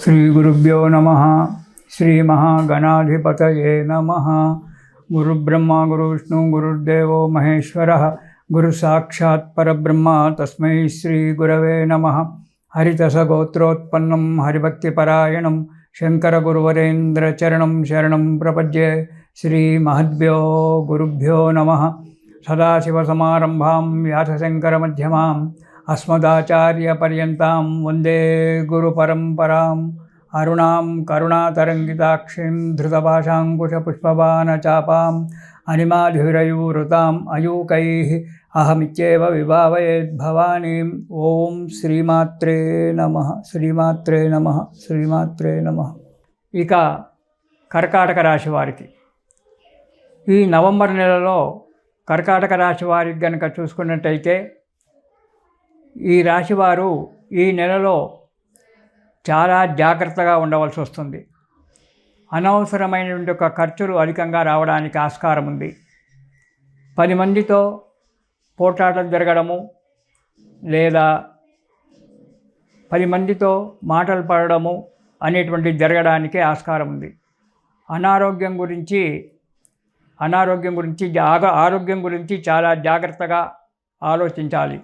श्रीगुरुभ्यो नमः। श्रीमहागणाधिपतये नमः। गुरुब्रह्मा गुरुविष्णु गुरुर्देवो महेश्वरः गुरुसाक्षात् परब्रह्म तस्मै श्रीगुरवे नमः। हरितसगोत्रोत्पन्नं हरिभक्तिपरायणं शङ्करगुरुवरेन्द्रचरणं शरणं प्रपद्ये। श्रीमहद्भ्यो गुरुभ्यो नमः। सदाशिवसमारम्भां व्यासशङ्करमध्यमाम् अस्मदाचार्यपर्यन्तां वन्दे गुरुपरम्पराम्। अरुणां करुणातरङ्गिताक्षीं धृतपाशाङ्कुशपुष्पबाणचापाम् अनिमाधिरयूरुताम् अयूकैः अहमित्येव विभावयेद्भवानीम्। ओं श्रीमात्रे नमः। శ్రీమాత్రే నమః। శ్రీమాత్రే నమః। ఇక కర్కాటక రాశి వారికి ఈ నవంబర్ నెలలో కర్కాటక రాశి వారికి గనక చూసుకున్నట్టయితే ఈ రాశివారు ఈ నెలలో చాలా జాగ్రత్తగా ఉండవలసి వస్తుంది. అనవసరమైనటువంటి ఒక ఖర్చులు అధికంగా రావడానికి ఆస్కారం ఉంది. 10 మందితో పోట్లాటలు జరగడము లేదా 10 మందితో మాటలు పడడము అనేటువంటిది జరగడానికి ఆస్కారం ఉంది. ఆరోగ్యం గురించి చాలా జాగ్రత్తగా ఆలోచించాలి.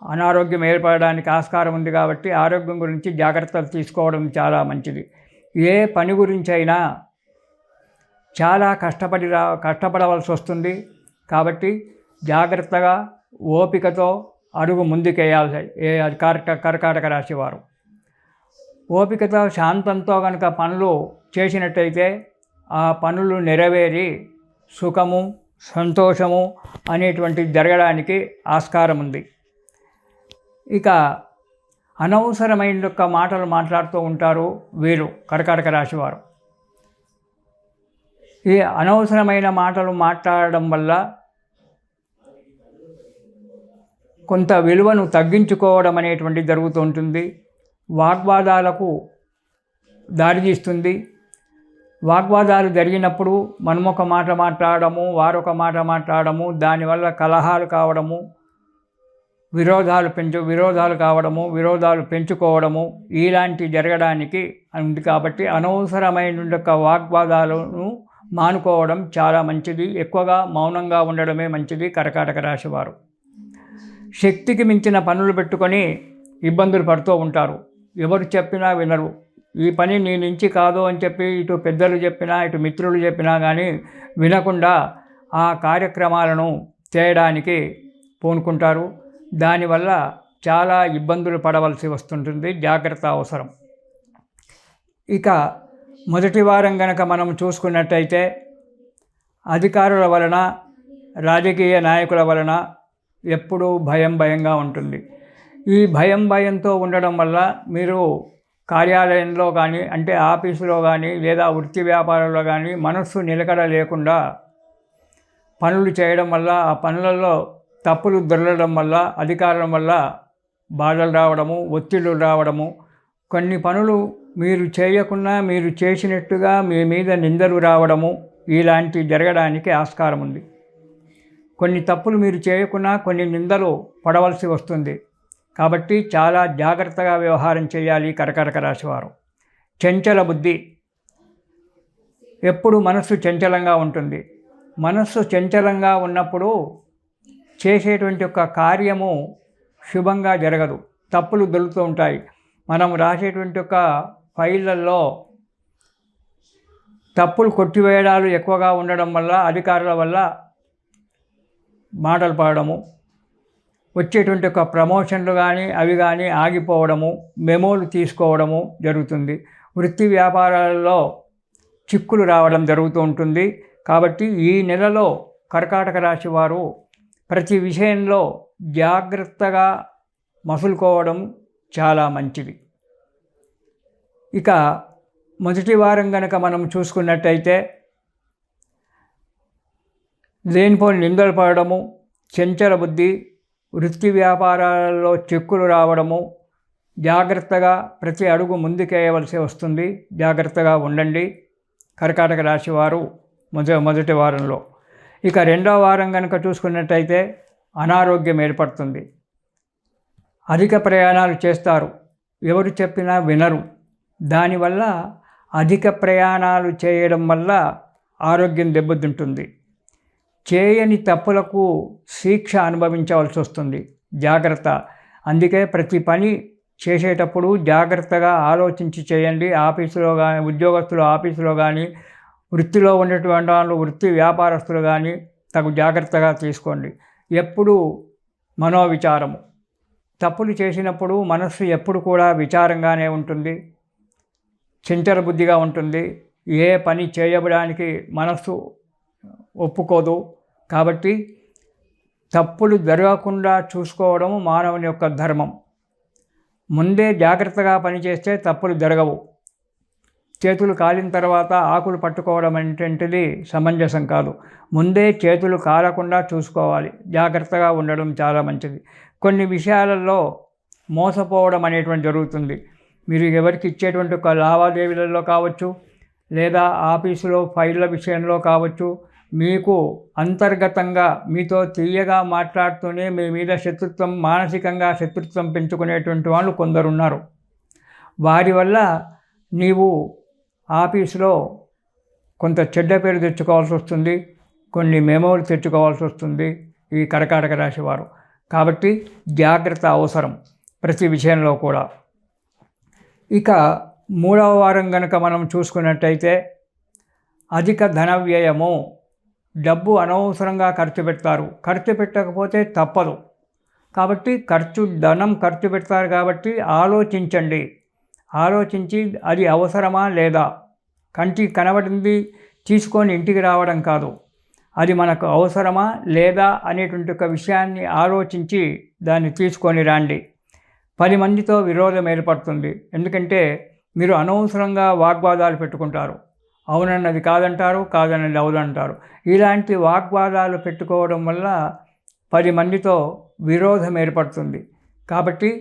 అనారోగ్యం ఏర్పడడానికి ఆస్కారం ఉంది కాబట్టి ఆరోగ్యం గురించి జాగ్రత్తలు తీసుకోవడం చాలా మంచిది. ఏ పని గురించి అయినా చాలా కష్టపడవలసి వస్తుంది కాబట్టి జాగ్రత్తగా ఓపికతో అడుగు ముందుకేయాలి. కర్కాటక రాశి వారు ఓపికతో శాంతంతో కనుక పనులు చేసినట్టయితే ఆ పనులు నెరవేరి సుఖము సంతోషము అనేటువంటిది జరగడానికి ఆస్కారం ఉంది. ఇక అనవసరమైన మాటలు మాట్లాడుతూ ఉంటారు వీరు కర్కాటక రాశి వారు. ఈ అనవసరమైన మాటలు మాట్లాడడం వల్ల కొంత విలువను తగ్గించుకోవడం అనేటువంటిది జరుగుతూ ఉంటుంది. వాగ్వాదాలకు దారితీస్తుంది. వాగ్వాదాలు జరిగినప్పుడు మనమొక మాట మాట్లాడము, వారొక మాట మాట్లాడము, దానివల్ల కలహాలు కావడము, విరోధాలు పెంచుకోవడము ఇలాంటి జరగడానికి ఉంది. కాబట్టి అనవసరమైన వాగ్వాదాలను మానుకోవడం చాలా మంచిది. ఎక్కువగా మౌనంగా ఉండడమే మంచిది. కర్కాటక రాశి వారు శక్తికి మించిన పనులు పెట్టుకొని ఇబ్బందులు పడుతూ ఉంటారు. ఎవరు చెప్పినా వినరు. ఈ పని నీ నుంచి కాదు అని చెప్పి ఇటు పెద్దలు చెప్పినా ఇటు మిత్రులు చెప్పినా కానీ వినకుండా ఆ కార్యక్రమాలను చేయడానికి పూనుకుంటారు. దానివల్ల చాలా ఇబ్బందులు పడవలసి వస్తుంటుంది. జాగ్రత్త అవసరం. ఇక మొదటి వారం గనక మనం చూసుకున్నట్టయితే అధికారుల వలన రాజకీయ నాయకుల వలన ఎప్పుడూ భయంగా ఉంటుంది. ఈ భయంతో ఉండడం వల్ల మీరు కార్యాలయంలో కానీ అంటే ఆఫీసులో కానీ లేదా వృత్తి వ్యాపారంలో కానీ మనస్సు నిలకడ లేకుండా పనులు చేయడం వల్ల ఆ పనులలో తప్పులు దొరలడం వల్ల అధికారుల వల్ల బాధలు రావడము, ఒత్తిళ్లు రావడము, కొన్ని పనులు మీరు చేయకుండా మీరు చేసినట్టుగా మీ మీద నిందలు రావడము ఇలాంటి జరగడానికి ఆస్కారం ఉంది. కొన్ని తప్పులు మీరు చేయకుండా కొన్ని నిందలు పడవలసి వస్తుంది. కాబట్టి చాలా జాగ్రత్తగా వ్యవహారం చేయాలి కర్కాటక రాశి వారు. చంచల బుద్ధి, ఎప్పుడు మనస్సు చంచలంగా ఉంటుంది. మనస్సు చంచలంగా ఉన్నప్పుడు చేసేటువంటి ఒక కార్యము శుభంగా జరగదు. తప్పులు దొరుకుతూ ఉంటాయి. మనం రాసేటువంటి ఒక ఫైళ్ళల్లో తప్పులు కొట్టివేయడాలు ఎక్కువగా ఉండడం వల్ల అధికారుల వల్ల మాటలు పడడము, వచ్చేటువంటి ఒక ప్రమోషన్లు కానీ అవి కానీ ఆగిపోవడము, మెమోలు తీసుకోవడము జరుగుతుంది. వృత్తి వ్యాపారాలలో చిక్కులు రావడం జరుగుతూ ఉంటుంది. కాబట్టి ఈ నెలలో కర్కాటక రాశి వారు ప్రతి విషయంలో జాగ్రత్తగా మసులుకోవడం చాలా మంచిది. ఇక మొదటి వారం కనుక మనం చూసుకున్నట్టయితే లేనిపోని నిందలు పడడము, చంచల బుద్ధి, వృత్తి వ్యాపారాలలో చిక్కులు రావడము, జాగ్రత్తగా ప్రతి అడుగు ముందుకేయవలసి వస్తుంది. జాగ్రత్తగా ఉండండి కర్కాటక రాశి వారు మొదటి వారంలో. ఇక రెండవ వారం కనుక చూసుకున్నట్టయితే అనారోగ్యం ఏర్పడుతుంది. అధిక ప్రయాణాలు చేస్తారు, ఎవరు చెప్పినా వినరు, దానివల్ల అధిక ప్రయాణాలు చేయడం వల్ల ఆరోగ్యం దెబ్బతింటుంది. చేయని తప్పులకు శిక్ష అనుభవించవలసి వస్తుంది. జాగ్రత్త. అందుకే ప్రతి పని చేసేటప్పుడు జాగ్రత్తగా ఆలోచించి చేయండి. ఆఫీసులో కానీ, ఉద్యోగస్తులు ఆఫీసులో కానీ, వృత్తిలో ఉన్నటువంటి వాళ్ళు, వృత్తి వ్యాపారస్తులు కానీ తగు జాగ్రత్తగా తీసుకోండి. ఎప్పుడు మనోవిచారము. తప్పులు చేసినప్పుడు మనస్సు ఎప్పుడు కూడా విచారంగానే ఉంటుంది, చంచల బుద్ధిగా ఉంటుంది. ఏ పని చేయడానికి మనస్సు ఒప్పుకోదు. కాబట్టి తప్పులు జరగకుండా చూసుకోవడం మానవుని యొక్క ధర్మం. ముందే జాగ్రత్తగా పనిచేస్తే తప్పులు జరగవు. చేతులు కాలిన తర్వాత ఆకులు పట్టుకోవడం అనేటువంటిది సమంజసం కాదు. ముందే చేతులు కాలకుండా చూసుకోవాలి. జాగ్రత్తగా ఉండడం చాలా మంచిది. కొన్ని విషయాలలో మోసపోవడం అనేటువంటి జరుగుతుంది. మీరు ఎవరికి ఇచ్చేటువంటి ఒక లావాదేవీలలో కావచ్చు, లేదా ఆఫీసులో ఫైళ్ళ విషయంలో కావచ్చు, మీకు అంతర్గతంగా మీతో తీయగా మాట్లాడుతూనే మీ మీద శత్రుత్వం, మానసికంగా శత్రుత్వం పెంచుకునేటువంటి వాళ్ళు కొందరున్నారు. వారి వల్ల నీవు ఆఫీసులో కొంత చెడ్డ పేరు తెచ్చుకోవాల్సి వస్తుంది, కొన్ని మెమోలు తెచ్చుకోవాల్సి వస్తుంది ఈ కర్కాటక రాశి వారు. కాబట్టి జాగ్రత్త అవసరం ప్రతి విషయంలో కూడా. ఇక 3వ వారం కనుక మనం చూసుకున్నట్టయితే అధిక ధన వ్యయము. డబ్బు అనవసరంగా ఖర్చు పెడతారు. ఖర్చు పెట్టకపోతే తప్పదు. కాబట్టి ధనం ఖర్చు పెడతారు కాబట్టి ఆలోచించండి. ఆలోచించి అది అవసరమా లేదా, కంటికి కనబడింది తీసుకొని ఇంటికి రావడం కాదు, అది మనకు అవసరమా లేదా అనేటువంటి ఒక విషయాన్ని ఆలోచించి దాన్ని తీసుకొని రండి. 10 మందితో విరోధం ఏర్పడుతుంది. ఎందుకంటే మీరు అనవసరంగా వాగ్వాదాలు పెట్టుకుంటారు. అవునన్నది కాదంటారు, కాదన్నది అవునంటారు. ఇలాంటి వాగ్వాదాలు పెట్టుకోవడం వల్ల 10 మందితో విరోధం ఏర్పడుతుంది. కాబట్టి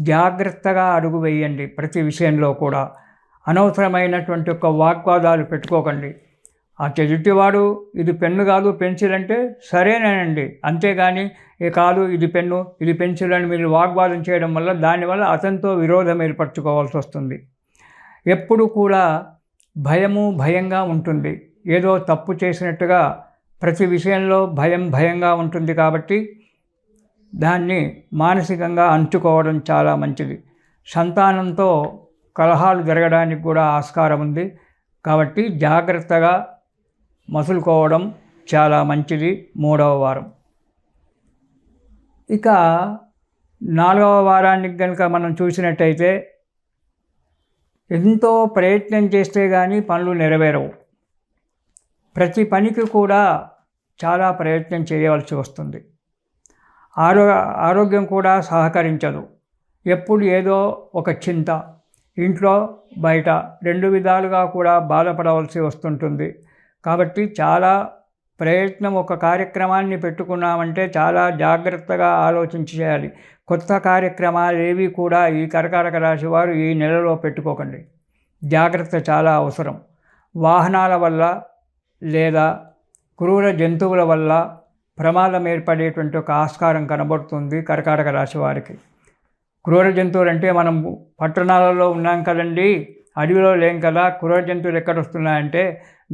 జాగ్రత్తగా అడుగు వేయండి. ప్రతి విషయంలో కూడా అనవసరమైనటువంటి ఒక వాగ్వాదాలు పెట్టుకోకండి. ఆ ఎదుటివాడు ఇది పెన్ను కాదు పెన్సిల్ అంటే సరేనండి, అంతేగాని కాదు ఇది పెన్ను ఇది పెన్సిల్ అని మీరు వాగ్వాదం చేయడం వల్ల దానివల్ల అతనితో విరోధం ఏర్పరచుకోవాల్సి వస్తుంది. ఎప్పుడు కూడా భయంగా ఉంటుంది. ఏదో తప్పు చేసినట్టుగా ప్రతి విషయంలో భయంగా ఉంటుంది. కాబట్టి దాన్ని మానసికంగా అంచుకోవడం చాలా మంచిది. సంతానంతో కలహాలు జరగడానికి కూడా ఆస్కారం ఉంది. కాబట్టి జాగ్రత్తగా మసులుకోవడం చాలా మంచిది 3వ వారం. ఇక 4వ వారానికి కనుక మనం చూసినట్టయితే ఎంతో ప్రయత్నం చేస్తే కానీ పనులు నెరవేరవు. ప్రతి పనికి కూడా చాలా ప్రయత్నం చేయవలసి వస్తుంది. ఆరోగ్యం కూడా సహకరించదు. ఎప్పుడు ఏదో ఒక చింత, ఇంట్లో బయట 2 విధాలుగా కూడా బాధపడవలసి వస్తుంటుంది. కాబట్టి చాలా ప్రయత్నం, ఒక కార్యక్రమాన్ని పెట్టుకున్నామంటే చాలా జాగ్రత్తగా ఆలోచించి చేయాలి. కొత్త కార్యక్రమాలు ఏవి కూడా ఈ కర్కాటక రాశి వారు ఈ నెలలో పెట్టుకోకండి. జాగ్రత్త చాలా అవసరం. వాహనాల వల్ల లేదా క్రూర జంతువుల వల్ల ప్రమాదం ఏర్పడేటువంటి ఒక ఆస్కారం కనబడుతుంది కర్కాటక రాశి వారికి. క్రూర జంతువులు అంటే మనం పట్టణాలలో ఉన్నాం కదండి, అడవిలో లేం కదా. క్రూర జంతువులు ఎక్కడొస్తున్నాయంటే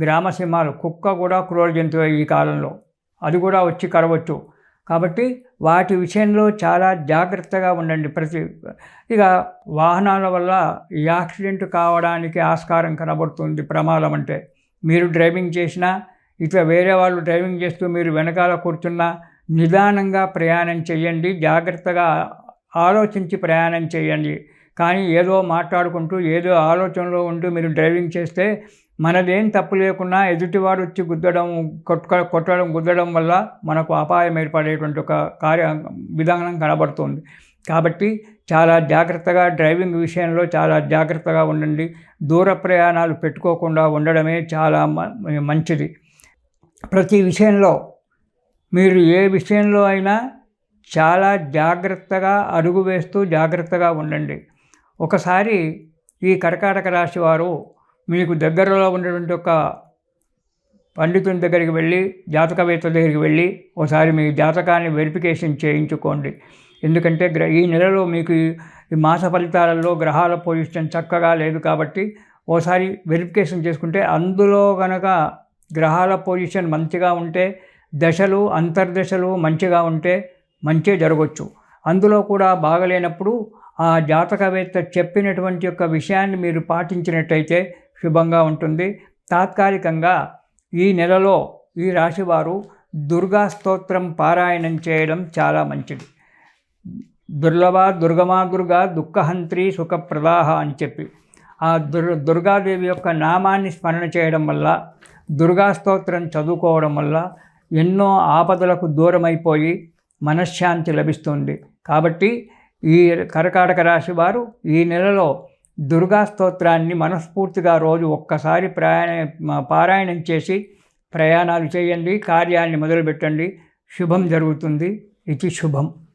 గ్రామ సింహాలు, కుక్క కూడా క్రూర జంతువు ఈ కాలంలో, అది కూడా వచ్చి కరవచ్చు. కాబట్టి వాటి విషయంలో చాలా జాగ్రత్తగా ఉండండి. ఇక వాహనాల వల్ల యాక్సిడెంట్ కావడానికి ఆస్కారం కనబడుతుంది. ప్రమాదం అంటే మీరు డ్రైవింగ్ చేసినా, ఇట్లా వేరే వాళ్ళు డ్రైవింగ్ చేస్తూ మీరు వెనకాల కూర్చున్నా నిదానంగా ప్రయాణం చేయండి. జాగ్రత్తగా ఆలోచించి ప్రయాణం చేయండి. కానీ ఏదో మాట్లాడుకుంటూ ఏదో ఆలోచనలో ఉంటూ మీరు డ్రైవింగ్ చేస్తే మనదేం తప్పు లేకున్నా ఎదుటివాడు వచ్చి కొట్టడం గుద్దడం వల్ల మనకు అపాయం ఏర్పడేటువంటి ఒక విధానం కనబడుతుంది. కాబట్టి చాలా జాగ్రత్తగా డ్రైవింగ్ విషయంలో చాలా జాగ్రత్తగా ఉండండి. దూర ప్రయాణాలు పెట్టుకోకుండా ఉండడమే చాలా మంచిది. ప్రతి విషయంలో మీరు ఏ విషయంలో అయినా చాలా జాగ్రత్తగా అడుగు వేస్తూ జాగ్రత్తగా ఉండండి. ఒకసారి ఈ కర్కాటక రాశి వారు మీకు దగ్గరలో ఉన్నటువంటి ఒక పండితుని దగ్గరికి వెళ్ళి, జాతకవేత్త దగ్గరికి వెళ్ళి ఒకసారి మీ జాతకాన్ని వెరిఫికేషన్ చేయించుకోండి. ఎందుకంటే ఈ నెలలో మీకు ఈ మాస ఫలితాలలో గ్రహాల పొజిషన్ చక్కగా లేదు కాబట్టి ఓసారి వెరిఫికేషన్ చేసుకుంటే అందులో గనక గ్రహాల పొజిషన్ మంచిగా ఉంటే, దశలు అంతర్దశలు మంచిగా ఉంటే మంచే జరగవచ్చు. అందులో కూడా బాగలేనప్పుడు ఆ జాతకవేత్త చెప్పినటువంటి యొక్క విషయాన్ని మీరు పాటించినట్టయితే శుభంగా ఉంటుంది. తాత్కాలికంగా ఈ నెలలో ఈ రాశివారు దుర్గా స్తోత్రం పారాయణం చేయడం చాలా మంచిది. దుర్లభ దుర్గమా దుర్గా దుఃఖహంత్రి సుఖప్రదాహ అని చెప్పి ఆ దుర్గాదేవి యొక్క నామాన్ని స్మరణ చేయడం వల్ల, దుర్గా స్తోత్రం చదువుకోవడం వల్ల ఎన్నో ఆపదలకు దూరమైపోయి మనశ్శాంతి లభిస్తుంది. కాబట్టి ఈ కర్కాటక రాశి వారు ఈ నెలలో దుర్గా స్తోత్రాన్ని మనస్ఫూర్తిగా రోజు ఒక్కసారి పారాయణం చేసి ప్రయాణాలు చేయండి, కార్యాన్ని మొదలుపెట్టండి. శుభం జరుగుతుంది. ఇది శుభం.